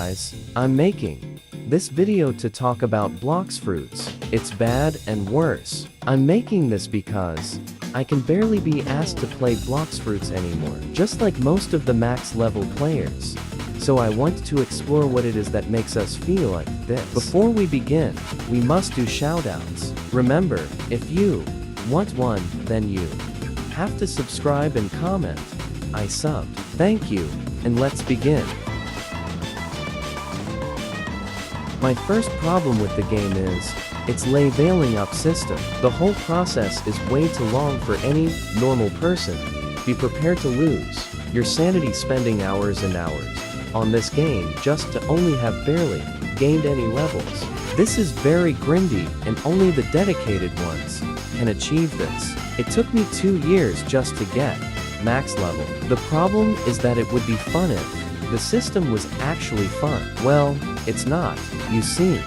Guys, I'm making this video to talk about Blox fruits. It's bad and worse. I'm making this because I can barely be asked to play Blox fruits anymore, just like most of the max level players. So I want to explore what it is that makes us feel like this. Before we begin, we must do shoutouts. Remember, if you want one, then you have to subscribe and comment. I subbed. Thank you, and let's begin. My first problem with the game is its leveling up system. The whole process is way too long for any normal person. Be prepared to lose your sanity spending hours and hours on this game just to only have barely gained any levels. This is very grindy, and only the dedicated ones can achieve this. It took me 2 years just to get max level. The problem is that it would be fun if the system was actually fun. Well, it's not. You see,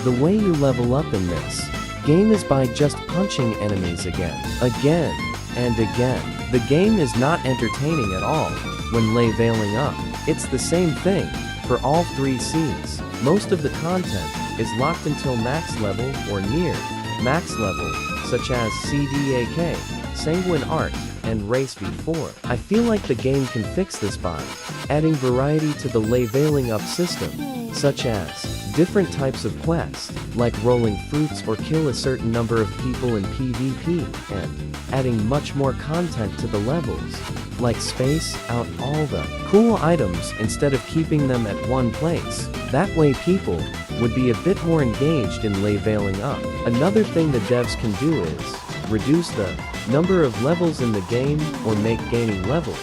the way you level up in this game is by just punching enemies again, and again. The game is not entertaining at all when leveling up. It's the same thing for all 3 Cs. Most of the content is locked until max level or near max level, such as CDAK, Sanguine Art, and Race V4. I feel like the game can fix this by adding variety to the leveling up system, such as different types of quests, like rolling fruits or kill a certain number of people in PvP, and adding much more content to the levels, like space out all the cool items instead of keeping them at one place. That way people would be a bit more engaged in leveling up. Another thing the devs can do is reduce the number of levels in the game or make gaining levels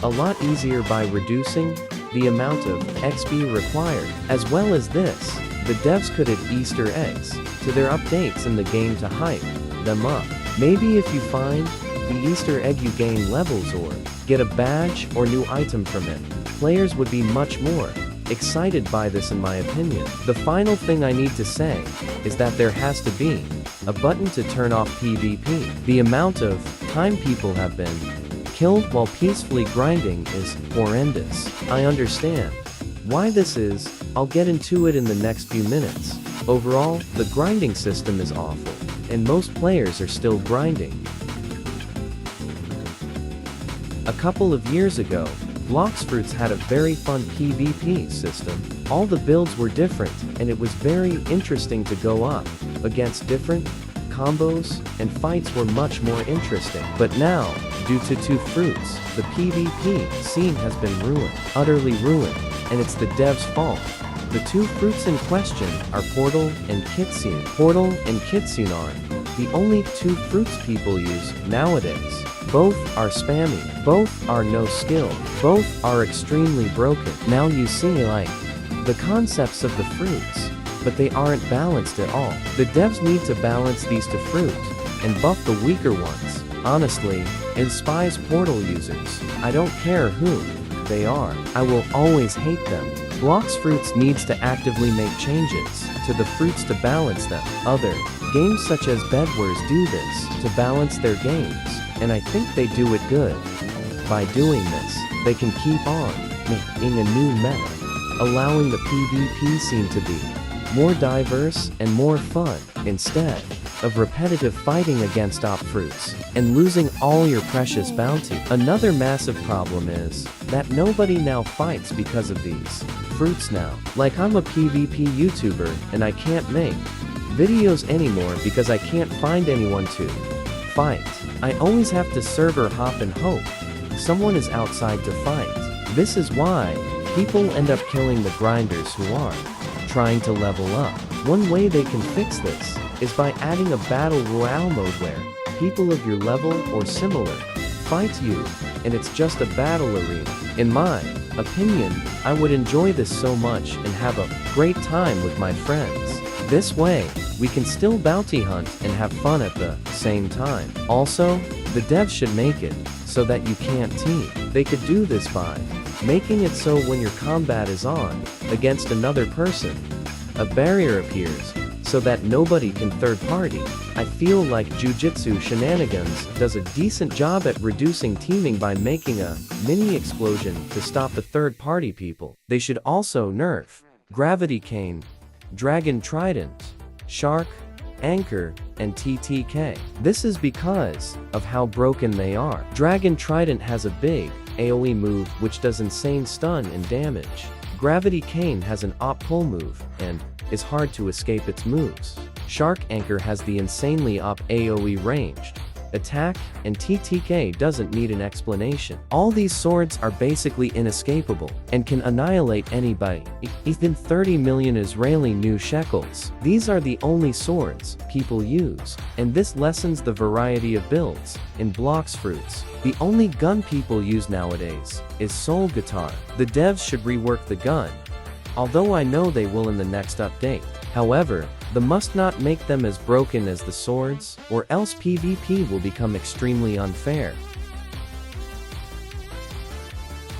a lot easier by reducing the amount of XP required. As well as this, the devs could add Easter eggs to their updates in the game to hype them up. Maybe if you find the Easter egg you gain levels or get a badge or new item from it, players would be much more excited by this in my opinion. The final thing I need to say is that there has to be a button to turn off PvP. The amount of time people have been killed while peacefully grinding is horrendous. I understand why this is. I'll get into it in the next few minutes. Overall, the grinding system is awful, and most players are still grinding. A couple of years ago, Blox fruits had a very fun PvP system. All the builds were different, and it was very interesting to go up against different combos, and fights were much more interesting. But now, due to 2 fruits, the PvP scene has been ruined, utterly ruined, and it's the devs' fault. The 2 fruits in question are Portal and Kitsune. Portal and Kitsune are the only 2 fruits people use nowadays. Both are spammy, both are no skill, both are extremely broken. Now you see like the concepts of the fruits, but they aren't balanced at all. The devs need to balance these 2 fruits and buff the weaker ones. Honestly, it spies Portal users. I don't care who they are. I will always hate them. Blox fruits needs to actively make changes to the fruits to balance them. Other games such as Bedwars do this to balance their games, and I think they do it good. By doing this, they can keep on making a new meta, allowing the PvP scene to be more diverse and more fun, instead of repetitive fighting against op fruits and losing all your precious bounty. Another massive problem is that nobody now fights because of these fruits now. Like, I'm a PvP YouTuber and I can't make videos anymore because I can't find anyone to fight. I always have to server hop and hope someone is outside to fight. This is why people end up killing the grinders who are trying to level up. One way they can fix this is by adding a battle royale mode where people of your level or similar fight you, and it's just a battle arena. In my opinion, I would enjoy this so much and have a great time with my friends. This way, we can still bounty hunt and have fun at the same time. Also, the devs should make it so that you can't team. They could do this by making it so when your combat is on against another person, a barrier appears, so that nobody can third party. I feel like Jujutsu Shenanigans does a decent job at reducing teaming by making a mini explosion to stop the third party people. They should also nerf Gravity Cane, Dragon Trident, Shark, Anchor, and TTK. This is because of how broken they are. Dragon Trident has a big AoE move which does insane stun and damage. Gravity Cane has an op-pull move and is hard to escape its moves. Shark Anchor has the insanely op AoE ranged attack, and TTK doesn't need an explanation. All these swords are basically inescapable and can annihilate anybody. Even 30 million Israeli new shekels. These are the only swords people use, and this lessens the variety of builds in Blox fruits. The only gun people use nowadays is Soul Guitar. The devs should rework the gun, although I know they will in the next update. However, they must not make them as broken as the swords, or else PvP will become extremely unfair.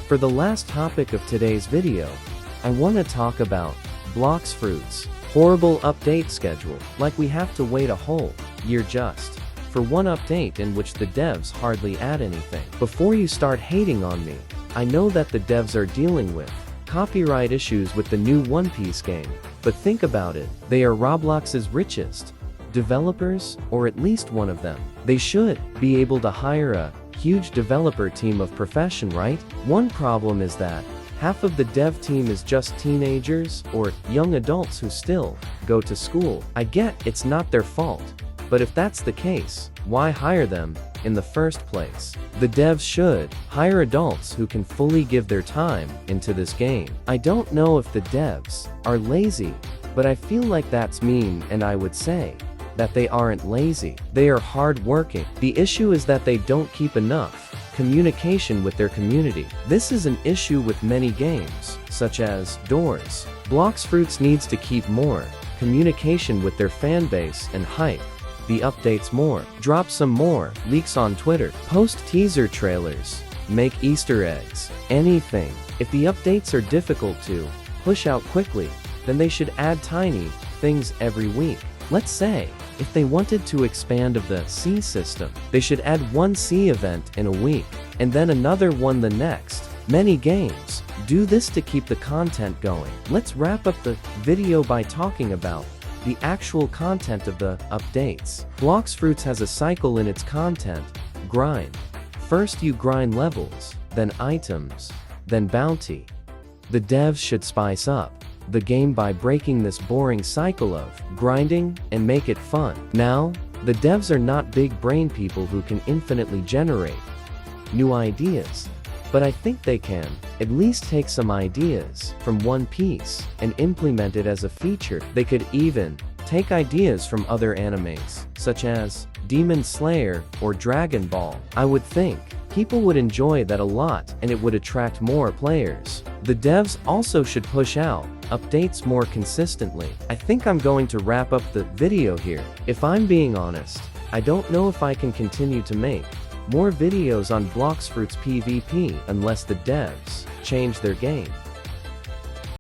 For the last topic of today's video, I want to talk about Blox fruits' horrible update schedule. Like we have to wait a whole year just for one update in which the devs hardly add anything. Before you start hating on me, I know that the devs are dealing with copyright issues with the new One Piece game, but think about it, they are Roblox's richest developers, or at least one of them. They should be able to hire a huge developer team of profession, right? One problem is that half of the dev team is just teenagers or young adults who still go to school. I get it's not their fault, but if that's the case, why hire them in the first place? The devs should hire adults who can fully give their time into this game. I don't know if the devs are lazy, but I feel like that's mean, and I would say that they aren't lazy. They are hard-working. The issue is that they don't keep enough communication with their community. This is an issue with many games, such as Doors. Blox Fruits needs to keep more communication with their fanbase and hype the updates more. Drop some more leaks on Twitter. Post teaser trailers. Make Easter eggs. Anything. If the updates are difficult to push out quickly, then they should add tiny things every week. Let's say, if they wanted to expand of the C system, they should add one C event in a week, and then another one the next. Many games do this to keep the content going. Let's wrap up the video by talking about the actual content of the updates. Blox Fruits has a cycle in its content. Grind. First you grind levels, then items, then bounty. The devs should spice up the game by breaking this boring cycle of grinding and make it fun. Now, the devs are not big brain people who can infinitely generate new ideas, but I think they can at least take some ideas from One Piece and implement it as a feature. They could even take ideas from other animes, such as Demon Slayer or Dragon Ball. I would think people would enjoy that a lot, and it would attract more players. The devs also should push out updates more consistently. I think I'm going to wrap up the video here. If I'm being honest, I don't know if I can continue to make more videos on Blox Fruits PvP unless the devs change their game.